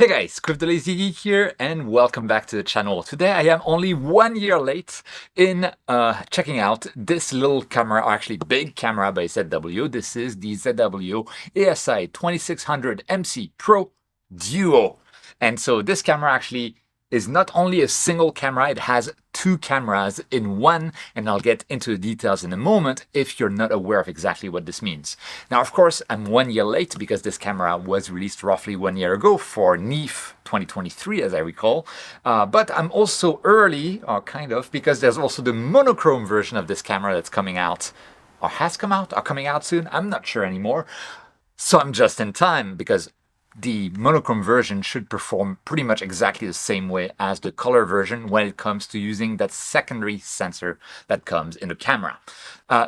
Hey guys, Crypto Lazy Geek here, and welcome back to the channel. Today I am only 1 year late in checking out this little camera, or actually big camera by ZW. This is the ZW ASI2600MC Duo. And so this camera actually is not only a single camera, it has two cameras in one, and I'll get into the details in a moment if you're not aware of exactly what this means. Now, of course, I'm 1 year late because this camera was released roughly 1 year ago for NIF 2023, as I recall. But I'm also early, or kind of, because there's also the monochrome version of this camera that's coming out, or has come out, or coming out soon. I'm not sure anymore. So I'm just in time because the monochrome version should perform pretty much exactly the same way as the color version when it comes to using that secondary sensor that comes in the camera.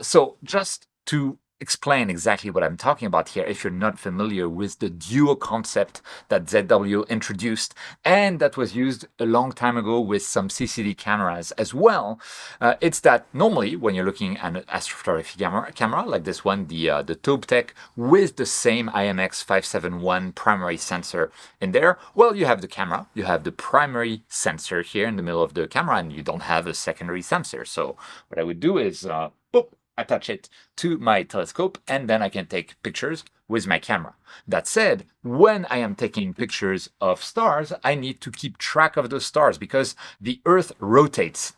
So just to explain exactly what I'm talking about here, if you're not familiar with the duo concept that ZW introduced and that was used a long time ago with some CCD cameras as well, it's that normally when you're looking at an astrophotography camera like this one, the TopeTech with the same IMX571 primary sensor in there, well, you have the camera, you have the primary sensor here in the middle of the camera, and you don't have a secondary sensor. So what I would do is boop, attach it to my telescope, and then I can take pictures with my camera. That said, when I am taking pictures of stars, I need to keep track of those stars because the Earth rotates.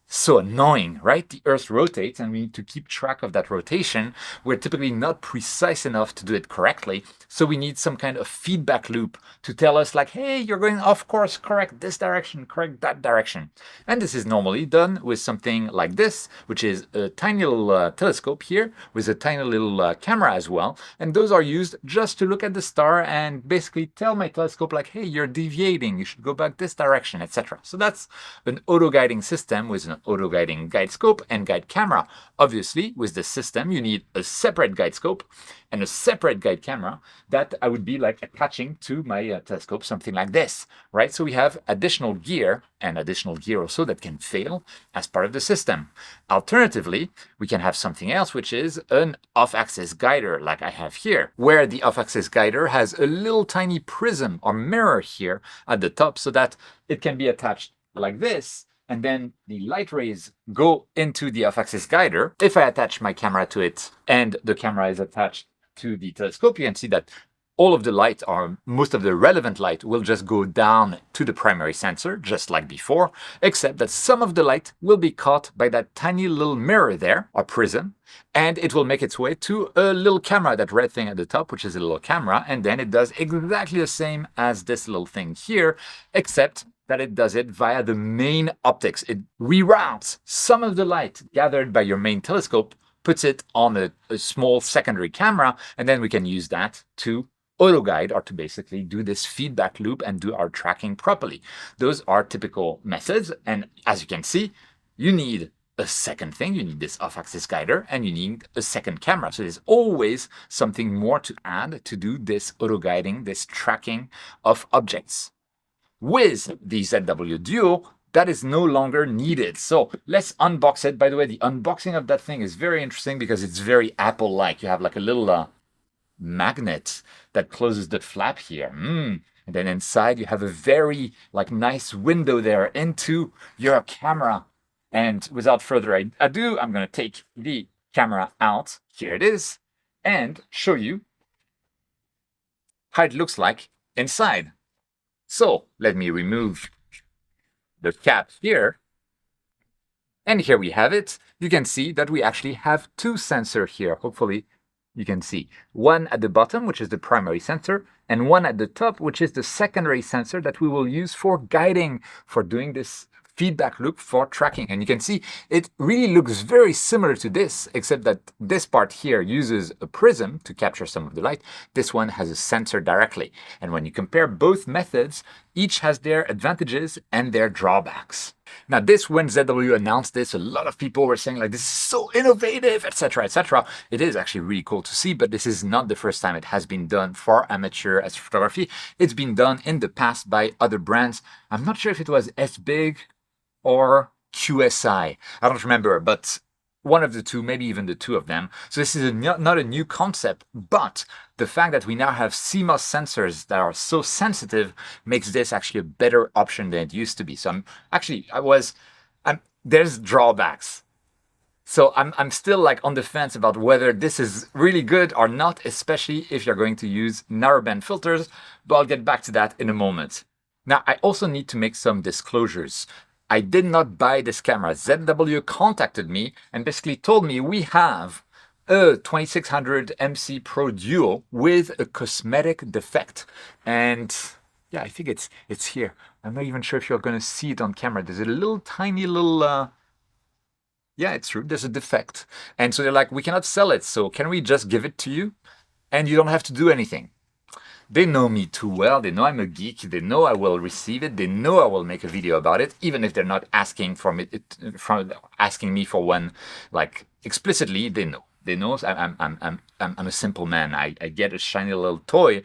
So annoying, right? The Earth rotates and we need to keep track of that rotation. We're typically not precise enough to do it correctly. So we need some kind of feedback loop to tell us like, hey, you're going off course, correct this direction, correct that direction. And this is normally done with something like this, which is a tiny little telescope here with a tiny little camera as well. And those are used just to look at the star and basically tell my telescope like, hey, you're deviating, you should go back this direction, etc. So that's an auto-guiding system with an auto-guiding guide scope and guide camera. Obviously, with this system, you need a separate guide scope and a separate guide camera that I would be like attaching to my telescope, something like this, right? So we have additional gear and additional gear also that can fail as part of the system. Alternatively, we can have something else, which is an off-axis guider like I have here, where the off-axis guider has a little tiny prism or mirror here at the top so that it can be attached like this, and then the light rays go into the off-axis guider. If I attach my camera to it and the camera is attached to the telescope, you can see that all of the light, or most of the relevant light, will just go down to the primary sensor, just like before, except that some of the light will be caught by that tiny little mirror there, or prism, and it will make its way to a little camera, that red thing at the top, which is a little camera, and then it does exactly the same as this little thing here, except that it does it via the main optics. It reroutes some of the light gathered by your main telescope, puts it on a small secondary camera, and then we can use that to auto-guide, or to basically do this feedback loop and do our tracking properly. Those are typical methods, and as you can see, you need a second thing. You need this off-axis guider, and you need a second camera. So there's always something more to add to do this auto-guiding, this tracking of objects. With the ZW Duo, that is no longer needed. So let's unbox it. By the way, the unboxing of that thing is very interesting because it's very Apple-like. You have like a little magnet that closes the flap here. And then inside you have a very like nice window there into your camera. And without further ado, I'm going to take the camera out. Here it is. And show you how it looks like inside. So let me remove the cap here. And here we have it. You can see that we actually have two sensors here. Hopefully you can see one at the bottom, which is the primary sensor, and one at the top, which is the secondary sensor that we will use for guiding, for doing this feedback loop for tracking. And you can see it really looks very similar to this, except that this part here uses a prism to capture some of the light. This one has a sensor directly. And when you compare both methods, each has their advantages and their drawbacks. Now this, when ZW announced this, a lot of people were saying like, this is so innovative, etc., etc. It is actually really cool to see, but this is not the first time it has been done for amateur astrophotography. It's been done in the past by other brands. I'm not sure if it was S-Big or QSI. I don't remember, but one of the two, maybe even the two of them. So this is not a new concept, but the fact that we now have CMOS sensors that are so sensitive makes this actually a better option than it used to be. So there's drawbacks. So I'm still like on the fence about whether this is really good or not, especially if you're going to use narrowband filters, but I'll get back to that in a moment. Now, I also need to make some disclosures. I did not buy this camera. ZW contacted me and basically told me we have a 2600MC Pro Duo with a cosmetic defect. And yeah, I think it's here. I'm not even sure if you're going to see it on camera. There's a little tiny little... yeah, it's true. There's a defect. And so they're like, we cannot sell it. So can we just give it to you? And you don't have to do anything. They know me too well. They know I'm a geek. They know I will receive it. They know I will make a video about it, even if they're not asking asking me for one, like explicitly. They know. They know I'm a simple man. I get a shiny little toy.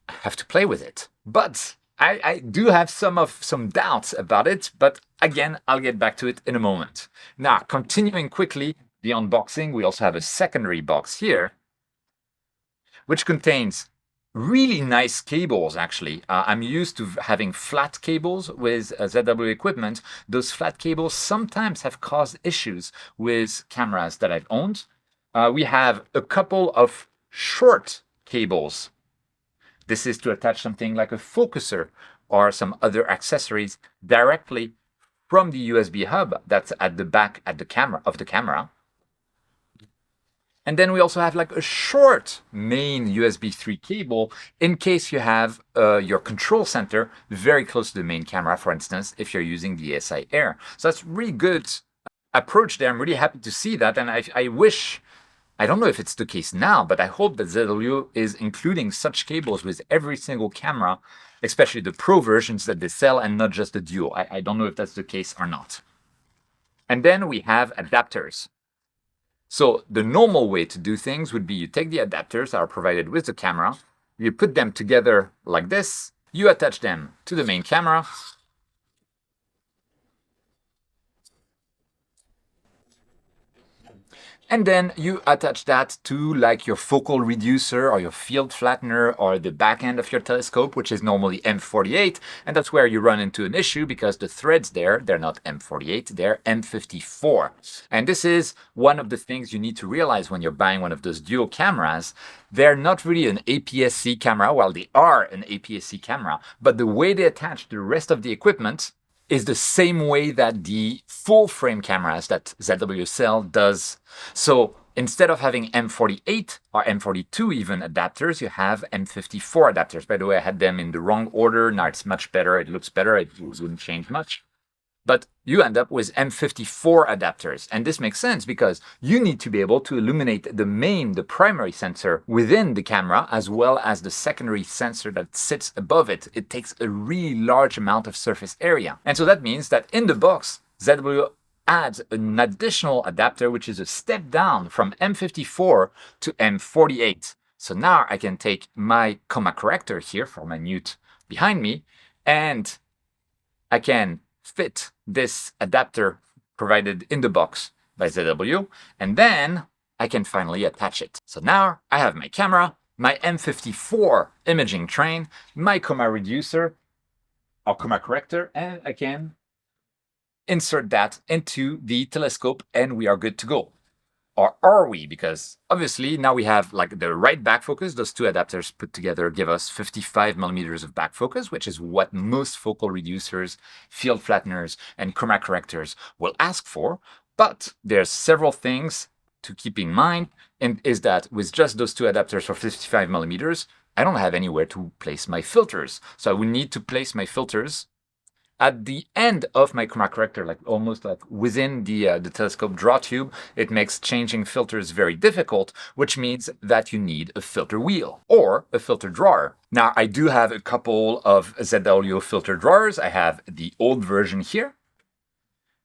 I have to play with it. But I do have some doubts about it. But again, I'll get back to it in a moment. Now, continuing quickly the unboxing, we also have a secondary box here, which contains really nice cables, actually. I'm used to having flat cables with ZW equipment. Those flat cables sometimes have caused issues with cameras that I've owned. We have a couple of short cables. This is to attach something like a focuser or some other accessories directly from the USB hub that's at the back of the camera. And then we also have like a short main USB 3 cable in case you have your control center very close to the main camera, for instance, if you're using the ASI Air. So that's really good approach there. I'm really happy to see that. And I wish, I don't know if it's the case now, but I hope that ZW is including such cables with every single camera, especially the Pro versions that they sell and not just the Duo. I don't know if that's the case or not. And then we have adapters. So the normal way to do things would be you take the adapters that are provided with the camera, you put them together like this, you attach them to the main camera, and then you attach that to like your focal reducer or your field flattener or the back end of your telescope, which is normally M48. And that's where you run into an issue because the threads there, they're not M48, they're M54. And this is one of the things you need to realize when you're buying one of those Duo cameras. They're not really an APS-C camera. Well, they are an APS-C camera, but the way they attach the rest of the equipment is the same way that the full frame cameras that ZW sell does. So instead of having M48 or M42 even adapters, you have M54 adapters. By the way, I had them in the wrong order. Now it's much better. It looks better. It wouldn't change much. But you end up with M54 adapters. And this makes sense because you need to be able to illuminate the primary sensor within the camera, as well as the secondary sensor that sits above it. It takes a really large amount of surface area. And so that means that in the box, ZW adds an additional adapter, which is a step down from M54 to M48. So now I can take my coma corrector here for my mute behind me, and I can fit this adapter provided in the box by ZW, and then I can finally attach it. So now I have my camera, my M54 imaging train, my coma reducer or coma corrector, and I can insert that into the telescope and we are good to go. Or are we? Because obviously now we have like the right back focus. Those two adapters put together give us 55 millimeters of back focus, which is what most focal reducers, field flatteners, and chroma correctors will ask for. But there's several things to keep in mind, and is that with just those two adapters for 55 millimeters, I don't have anywhere to place my filters. So I will need to place my filters at the end of my chroma corrector, like almost like within the telescope draw tube. It makes changing filters very difficult, which means that you need a filter wheel or a filter drawer. Now, I do have a couple of ZW filter drawers. I have the old version here,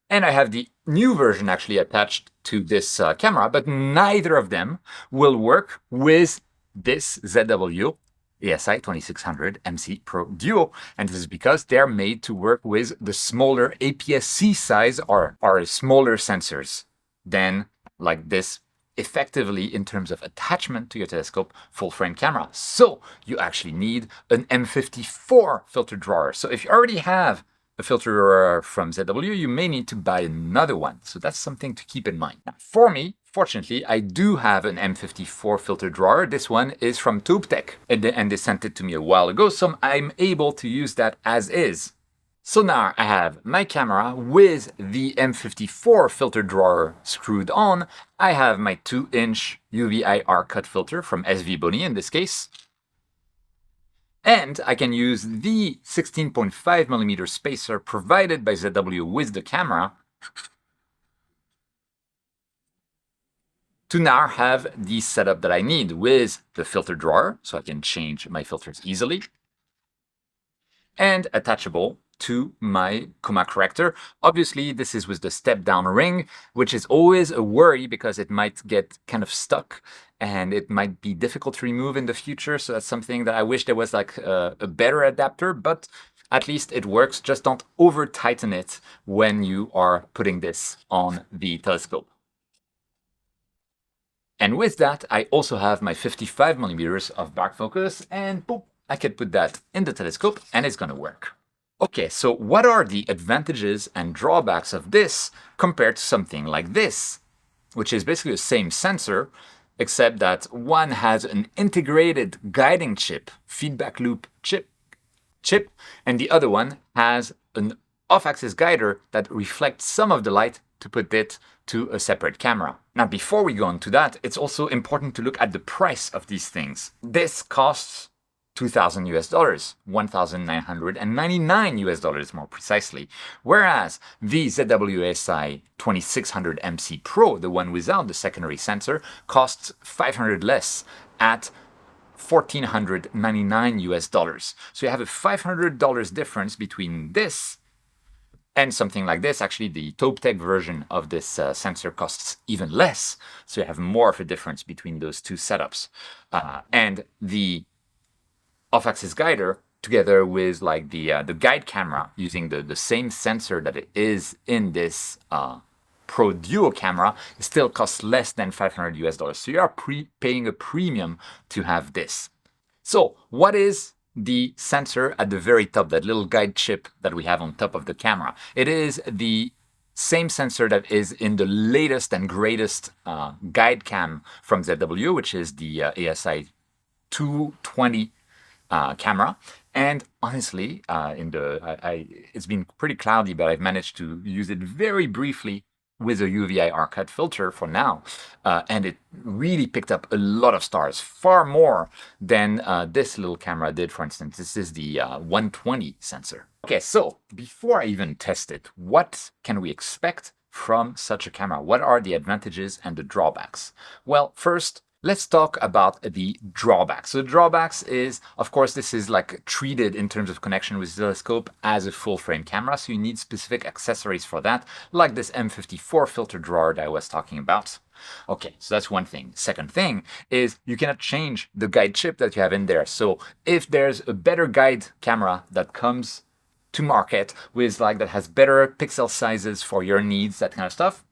and I have the new version actually attached to this camera, but neither of them will work with this ZW ASI2600MC Pro Duo, and this is because they're made to work with the smaller APS-C size or smaller sensors than like this effectively in terms of attachment to your telescope full frame camera. So you actually need an M54 filter drawer. So if you already have a filter drawer from ZW, you may need to buy another one. So that's something to keep in mind. Now, for me, fortunately, I do have an M54 filter drawer. This one is from TubeTech, and they sent it to me a while ago, so I'm able to use that as is. So now I have my camera with the M54 filter drawer screwed on. I have my 2-inch UV-IR cut filter from SV Boni in this case. And I can use the 16.5mm spacer provided by ZW with the camera to now have the setup that I need with the filter drawer, so I can change my filters easily, and attachable to my coma corrector. Obviously, this is with the step-down ring, which is always a worry because it might get kind of stuck and it might be difficult to remove in the future. So that's something that I wish there was like a better adapter, but at least it works. Just don't over-tighten it when you are putting this on the telescope. And with that, I also have my 55mm of back focus, and boop, I can put that in the telescope and it's gonna work. Okay, so what are the advantages and drawbacks of this compared to something like this, which is basically the same sensor, except that one has an integrated guiding chip, feedback loop chip, and the other one has an off-axis guider that reflects some of the light to put it to a separate camera. Now, before we go on to that, it's also important to look at the price of these things. This costs $2,000 US, $1,999 US more precisely. Whereas the ZW ASI2600MC Pro, the one without the secondary sensor, costs $500 less at $1,499 US. So you have a $500 difference between this and something like this. Actually, the TubeTech version of this sensor costs even less. So you have more of a difference between those two setups. And the off-axis guider, together with like the guide camera using the same sensor that it is in this Pro Duo camera, it still costs less than $500 US. So you are paying a premium to have this. So what is the sensor at the very top, that little guide chip that we have on top of the camera? It is the same sensor that is in the latest and greatest guide cam from ZW, which is the ASI220 camera. And honestly, it's been pretty cloudy, but I've managed to use it very briefly with a UV-IR cut filter for now. And it really picked up a lot of stars, far more than this little camera did, for instance. This is the 120 sensor. Okay, so before I even test it, what can we expect from such a camera? What are the advantages and the drawbacks? Well, first, let's talk about the drawbacks. So the drawbacks is, of course, this is like treated in terms of connection with the telescope as a full frame camera. So you need specific accessories for that, like this M54 filter drawer that I was talking about. Okay, so that's one thing. Second thing is you cannot change the guide chip that you have in there. So if there's a better guide camera that comes to market with like that has better pixel sizes for your needs, that kind of stuff,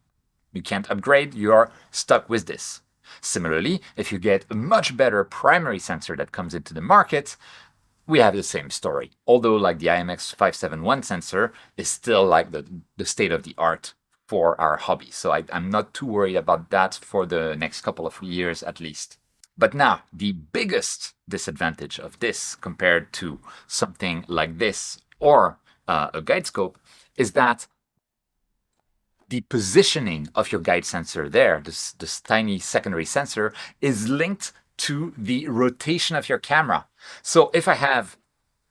you can't upgrade, you're stuck with this. Similarly, if you get a much better primary sensor that comes into the market, we have the same story. Although like the IMX571 sensor is still like the state of the art for our hobby. So I'm not too worried about that for the next couple of years at least. But now, the biggest disadvantage of this compared to something like this or a guide scope is that the positioning of your guide sensor there, this tiny secondary sensor, is linked to the rotation of your camera. So if I have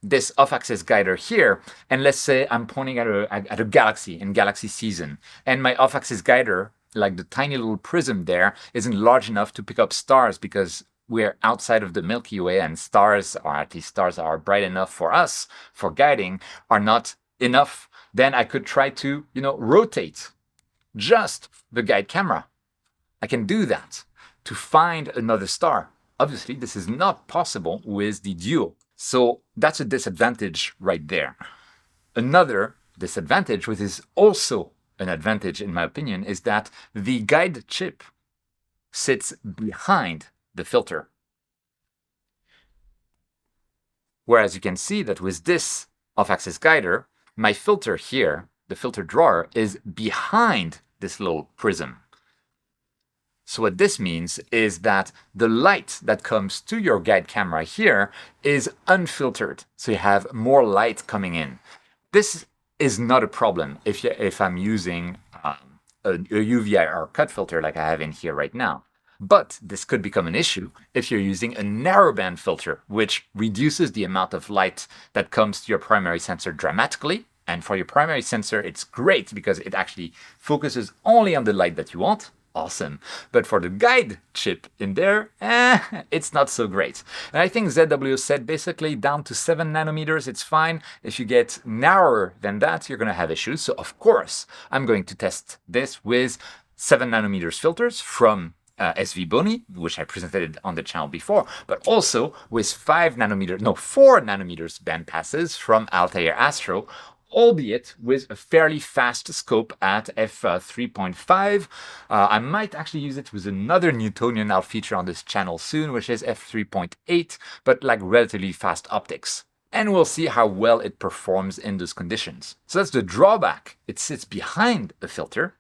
this off-axis guider here, and let's say I'm pointing at a galaxy in galaxy season, and my off-axis guider, like the tiny little prism there, isn't large enough to pick up stars because we're outside of the Milky Way and stars, or at least stars are bright enough for us, for guiding, are not enough, then I could try to, rotate just the guide camera. I can do that to find another star. Obviously, this is not possible with the Duo. So that's a disadvantage right there. Another disadvantage, which is also an advantage in my opinion, is that the guide chip sits behind the filter. Whereas you can see that with this off-axis guider, my filter here, the filter drawer, is behind this little prism. So what this means is that the light that comes to your guide camera here is unfiltered. So you have more light coming in. This is not a problem if I'm using a UV-IR cut filter like I have in here right now. But this could become an issue if you're using a narrowband filter, which reduces the amount of light that comes to your primary sensor dramatically. And for your primary sensor, it's great because it actually focuses only on the light that you want. Awesome. But for the guide chip in there, it's not so great. And I think ZW said basically down to 7 nanometers, it's fine. If you get narrower than that, you're going to have issues. So of course, I'm going to test this with 7 nanometers filters from SV Boni, which I presented on the channel before, but also with 4 nanometers band passes from Altair Astro, albeit with a fairly fast scope at f3.5. I might actually use it with another Newtonian I'll feature on this channel soon, which is f3.8, but like relatively fast optics. And we'll see how well it performs in those conditions. So that's the drawback. It sits behind the filter.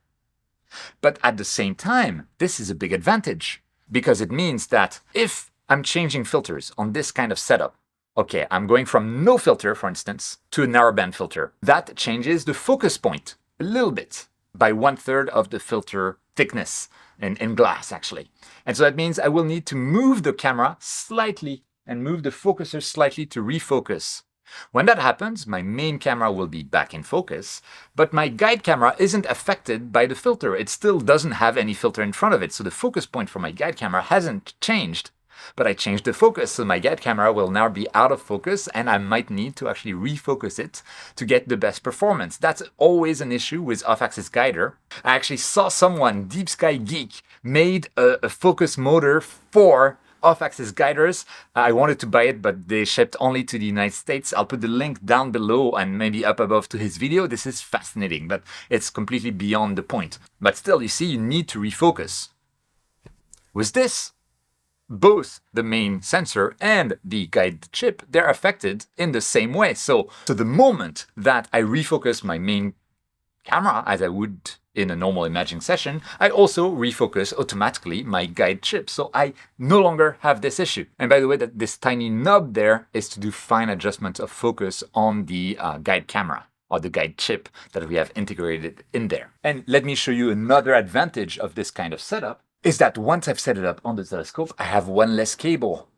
But at the same time, this is a big advantage because it means that if I'm changing filters on this kind of setup, okay, I'm going from no filter, for instance, to a narrowband filter. That changes the focus point a little bit by 1/3 of the filter thickness in glass, actually. And so that means I will need to move the camera slightly and move the focuser slightly to refocus. When that happens, my main camera will be back in focus, but my guide camera isn't affected by the filter. It still doesn't have any filter in front of it, so the focus point for my guide camera hasn't changed. But I changed the focus, so my guide camera will now be out of focus, and I might need to actually refocus it to get the best performance. That's always an issue with off-axis guider. I actually saw someone, Deep Sky Geek, made a focus motor for off-axis guiders. I wanted to buy it, but they shipped only to the United States. I'll put the link down below and maybe up above to his video. This is fascinating, but it's completely beyond the point. But still, you see, you need to refocus. With this, both the main sensor and the guide chip, they're affected in the same way. So the moment that I refocus my main camera, as I would in a normal imaging session, I also refocus automatically my guide chip. So I no longer have this issue. And by the way, that this tiny knob there is to do fine adjustments of focus on the guide camera or the guide chip that we have integrated in there. And let me show you another advantage of this kind of setup is that once I've set it up on the telescope, I have one less cable.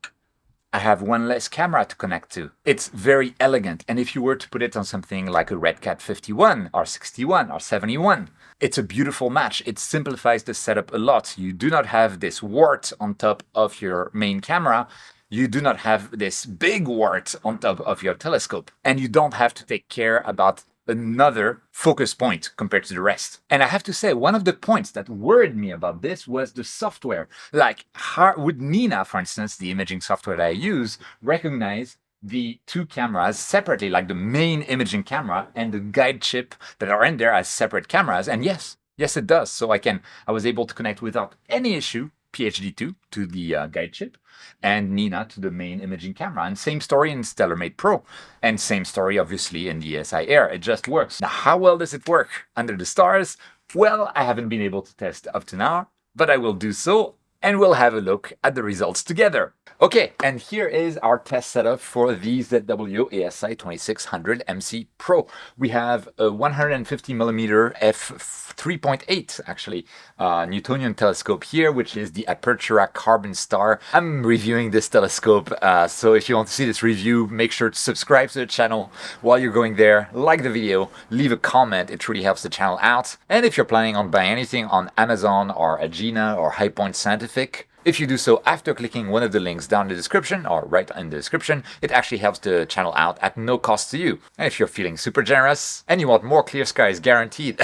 I have one less camera to connect to. It's very elegant. And if you were to put it on something like a Red Cat 51 or 61 or 71, it's a beautiful match. It simplifies the setup a lot. You do not have this wart on top of your main camera. You do not have this big wart on top of your telescope. And you don't have to take care about another focus point compared to the rest. And I have to say, one of the points that worried me about this was the software. Like, how would Nina, for instance, the imaging software that I use, recognize the two cameras separately, like the main imaging camera and the guide chip that are in there as separate cameras? And yes, it does. So I was able to connect without any issue PhD2 to the guide chip and Nina to the main imaging camera. And same story in StellarMate Pro. And same story, obviously, in the ASI Air. It just works. Now, how well does it work under the stars? Well, I haven't been able to test up to now, but I will do so, and we'll have a look at the results together. Okay, and here is our test setup for the ZW ASI2600MC Pro. We have a 150mm f3.8 actually Newtonian telescope here, which is the Apertura Carbon Star. I'm reviewing this telescope, so if you want to see this review, make sure to subscribe to the channel while you're going there, like the video, leave a comment, it really helps the channel out. And if you're planning on buying anything on Amazon or Agena or High Point Scientific, if you do so after clicking one of the links down in the description or right in the description, it actually helps the channel out at no cost to you. And if you're feeling super generous and you want more clear skies guaranteed,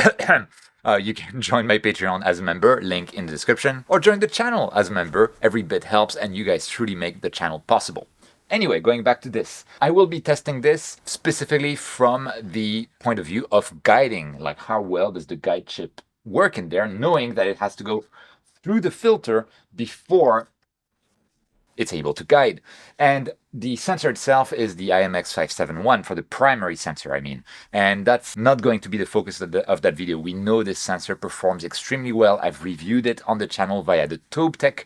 you can join my Patreon as a member, link in the description, or join the channel as a member. Every bit helps and you guys truly make the channel possible. Anyway, going back to this, I will be testing this specifically from the point of view of guiding, like how well does the guide chip work in there, knowing that it has to go through the filter before it's able to guide. And the sensor itself is the IMX571 for the primary sensor, I mean. And that's not going to be the focus of that video. We know this sensor performs extremely well. I've reviewed it on the channel via the TobeTech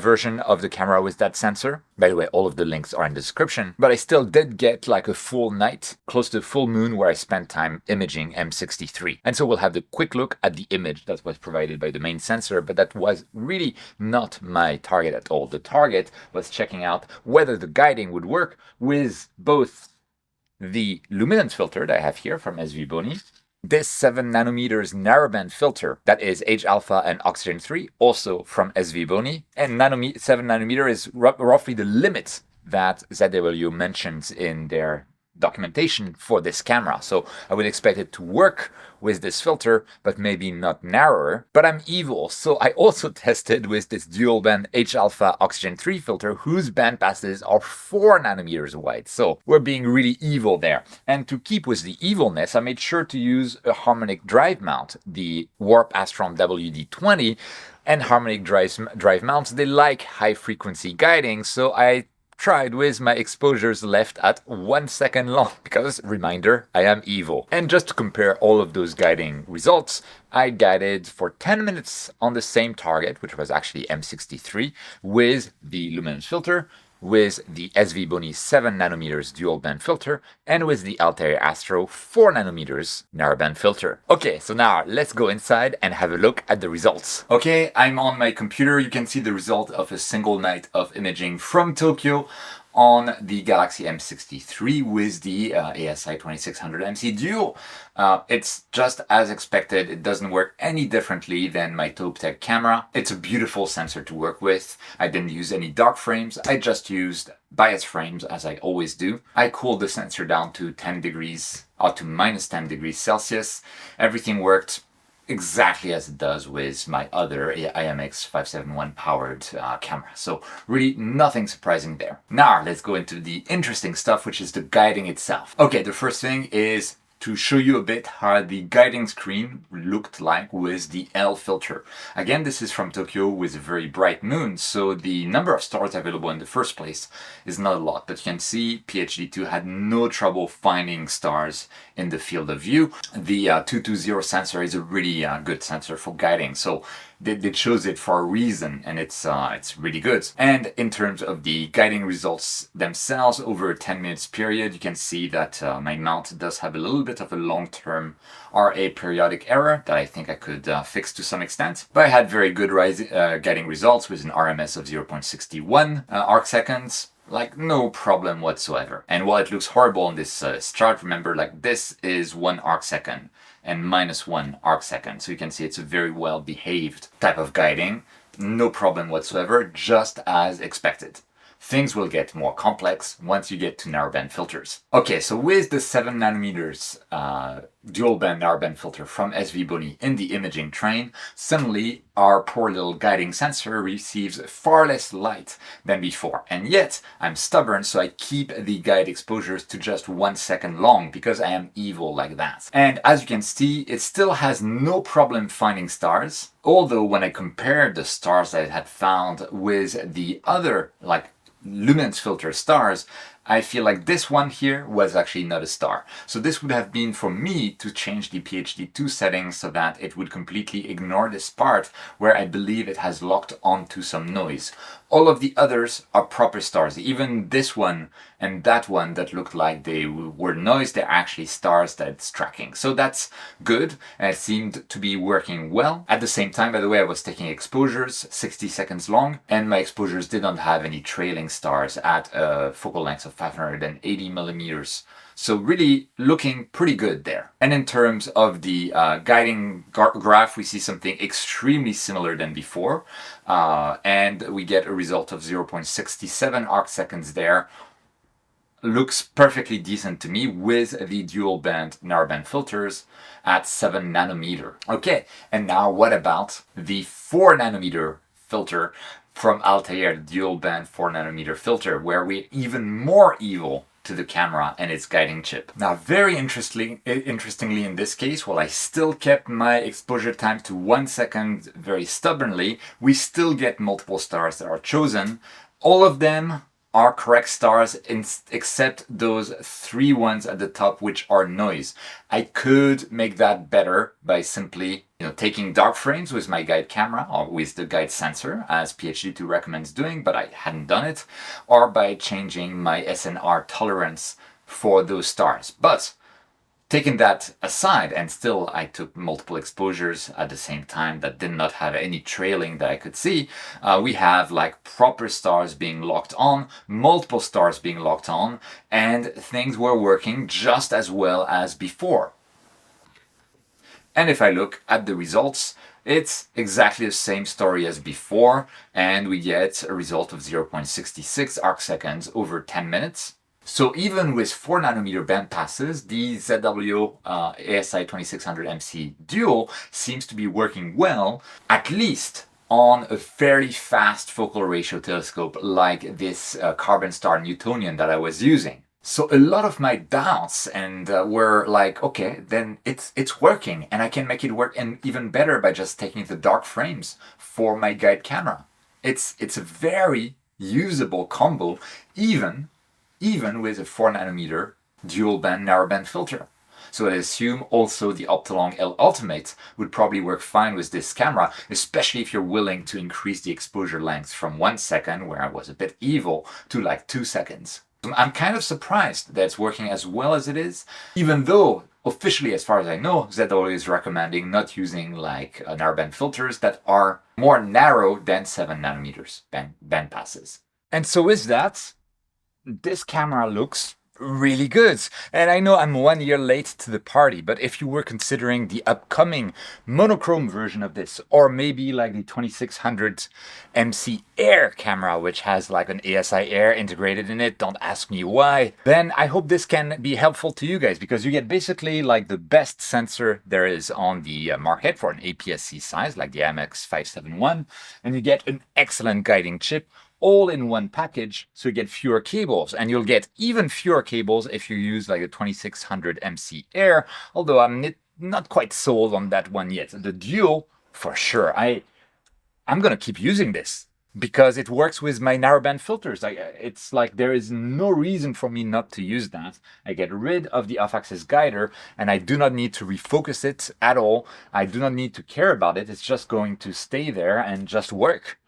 version of the camera with that sensor. By the way, all of the links are in the description. But I still did get like a full night, close to full moon, where I spent time imaging M63. And so we'll have the quick look at the image that was provided by the main sensor, but that was really not my target at all. The target was checking out whether the guiding would work with both the luminance filter that I have here from SVBony, this 7 nanometers narrowband filter that is H-alpha and oxygen 3, also from SVBony, and 7 nanometer is roughly the limit that ZW mentions in their documentation for this camera. So I would expect it to work with this filter, but maybe not narrower. But I'm evil, so I also tested with this dual band H-alpha oxygen 3 filter, whose band passes are 4 nanometers wide. So we're being really evil there. And to keep with the evilness, I made sure to use a harmonic drive mount, the Warp Astron WD-20, and harmonic drive mounts, they like high frequency guiding, so I tried with my exposures left at 1 second long, because, reminder, I am evil. And just to compare all of those guiding results, I guided for 10 minutes on the same target, which was actually M63, with the luminance filter, with the SVBony 7 nanometers dual band filter, and with the Altair Astro 4 nanometers narrowband filter. Okay, so now let's go inside and have a look at the results. Okay, I'm on my computer. You can see the result of a single night of imaging from Tokyo on the Galaxy M63 with the ASI2600MC Duo. It's just as expected. It doesn't work any differently than my TobeTech camera. It's a beautiful sensor to work with. I didn't use any dark frames. I just used bias frames, as I always do. I cooled the sensor down to 10 degrees, or to minus 10 degrees Celsius. Everything worked exactly as it does with my other IMX571 powered camera. So really nothing surprising there. Now let's go into the interesting stuff, which is the guiding itself. Okay, the first thing is to show you a bit how the guiding screen looked like with the L filter. Again, this is from Tokyo with a very bright moon, so the number of stars available in the first place is not a lot, but you can see PhD2 had no trouble finding stars in the field of view. The 220 sensor is a really good sensor for guiding, so they chose it for a reason, and it's really good. And in terms of the guiding results themselves, over a 10 minutes period, you can see that my mount does have a little bit of a long-term RA periodic error that I think I could fix to some extent. But I had very good guiding results with an RMS of 0.61 arc seconds. Like, no problem whatsoever. And while it looks horrible on this chart, remember, like, this is 1 arc second and minus 1 arc second. So you can see it's a very well behaved type of guiding. No problem whatsoever, just as expected. Things will get more complex once you get to narrowband filters. Okay, so with the 7 nanometers dual band narrowband filter from SVBony in the imaging train, suddenly our poor little guiding sensor receives far less light than before. And yet, I'm stubborn, so I keep the guide exposures to just 1 second long, because I am evil like that. And as you can see, it still has no problem finding stars, although when I compared the stars that it had found with the other, like, luminance filter stars, I feel like this one here was actually not a star. So this would have been for me to change the PhD2 settings so that it would completely ignore this part where I believe it has locked onto some noise. All of the others are proper stars. Even this one and that one that looked like they were noise, they're actually stars that it's tracking. So that's good, and it seemed to be working well. At the same time, by the way, I was taking exposures 60 seconds long, and my exposures didn't have any trailing stars at a focal length of 580 millimeters. So really looking pretty good there. And in terms of the guiding graph, we see something extremely similar than before. And we get a result of 0.67 arc seconds there. Looks perfectly decent to me with the dual band narrowband filters at 7 nanometer. Okay, and now what about the 4 nanometer filter from Altair dual band 4nm filter, where we're even more evil to the camera and its guiding chip. Now, very interestingly in this case, while I still kept my exposure time to 1 second very stubbornly, we still get multiple stars that are chosen. All of them are correct stars except those 3 ones at the top, which are noise. I could make that better by simply taking dark frames with my guide camera or with the guide sensor, as PhD2 recommends doing, but I hadn't done it, or by changing my SNR tolerance for those stars. But taking that aside, and still I took multiple exposures at the same time that did not have any trailing that I could see, we have like proper stars being locked on, multiple stars being locked on, and things were working just as well as before. And if I look at the results, it's exactly the same story as before, and we get a result of 0.66 arc seconds over 10 minutes. So even with 4nm band passes, the ZW ASI2600MC Duo seems to be working well, at least on a fairly fast focal ratio telescope like this Carbon Star Newtonian that I was using. So a lot of my doubts were like, okay, then it's working, and I can make it work even better by just taking the dark frames for my guide camera. It's a very usable combo, even with a 4nm dual band narrowband filter. So I assume also the Optolong L Ultimate would probably work fine with this camera, especially if you're willing to increase the exposure length from 1 second, where I was a bit evil, to like 2 seconds. I'm kind of surprised that it's working as well as it is, even though officially, as far as I know, ZW is recommending not using like narrowband filters that are more narrow than 7nm band passes. And so with that, this camera looks really good. And I know I'm 1 year late to the party, but if you were considering the upcoming monochrome version of this, or maybe like the 2600MC Air camera, which has like an ASI Air integrated in it, don't ask me why, then I hope this can be helpful to you guys, because you get basically like the best sensor there is on the market for an APS-C size, like the ASI2600MC, and you get an excellent guiding chip, all in one package, so you get fewer cables, and you'll get even fewer cables if you use like the 2600MC Air, although I'm not quite sold on that one yet. The Duo, for sure. I'm gonna keep using this because it works with my narrowband filters. It's like there is no reason for me not to use that. I get rid of the off-axis guider, and I do not need to refocus it at all. I do not need to care about it. It's just going to stay there and just work.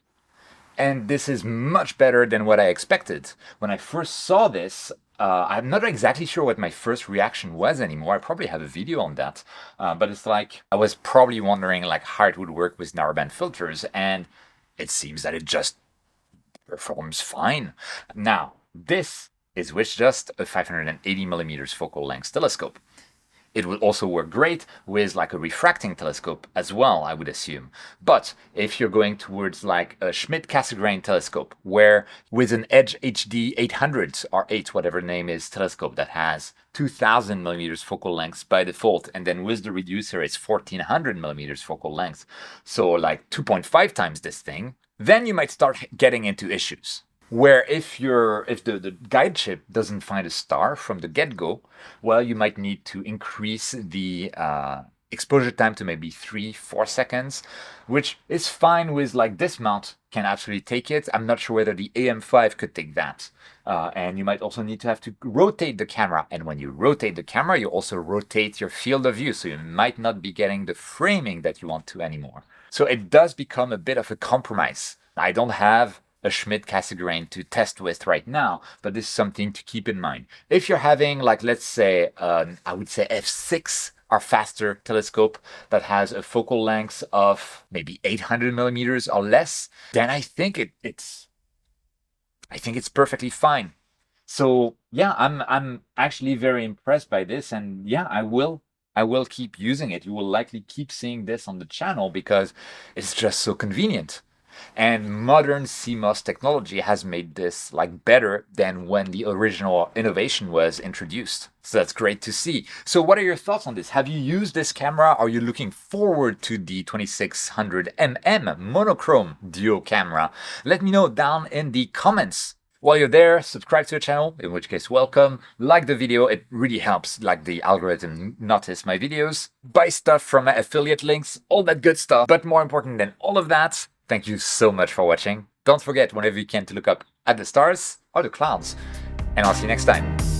And this is much better than what I expected. When I first saw this, I'm not exactly sure what my first reaction was anymore. I probably have a video on that. But it's like, I was probably wondering like how it would work with narrowband filters, and it seems that it just performs fine. Now, this is with just a 580mm focal length telescope. It would also work great with like a refracting telescope as well, I would assume. But if you're going towards like a Schmidt-Cassegrain telescope, where with an Edge HD 800 or 8, whatever the name is, telescope that has 2000mm focal length by default, and then with the reducer it's 1400mm focal length, so like 2.5 times this thing, then you might start getting into issues. Where if the guide chip doesn't find a star from the get-go, well, you might need to increase the exposure time to maybe 3-4 seconds, which is fine with like this mount can actually take it. I'm not sure whether the AM5 could take that. And you might also need to have to rotate the camera. And when you rotate the camera, you also rotate your field of view. So you might not be getting the framing that you want to anymore. So it does become a bit of a compromise. I don't have a Schmidt-Cassegrain to test with right now, but this is something to keep in mind. If you're having, like, let's say, I would say F6 or faster telescope that has a focal length of maybe 800mm or less, then I think it's perfectly fine. So yeah, I'm actually very impressed by this, and yeah, I will keep using it. You will likely keep seeing this on the channel because it's just so convenient. And modern CMOS technology has made this like better than when the original innovation was introduced. So that's great to see. So what are your thoughts on this? Have you used this camera? Are you looking forward to the 2600mm monochrome duo camera? Let me know down in the comments. While you're there, subscribe to the channel, in which case welcome. Like the video, it really helps like the algorithm notice my videos. Buy stuff from my affiliate links, all that good stuff. But more important than all of that, thank you so much for watching. Don't forget whenever you can to look up at the stars or the clouds. And I'll see you next time.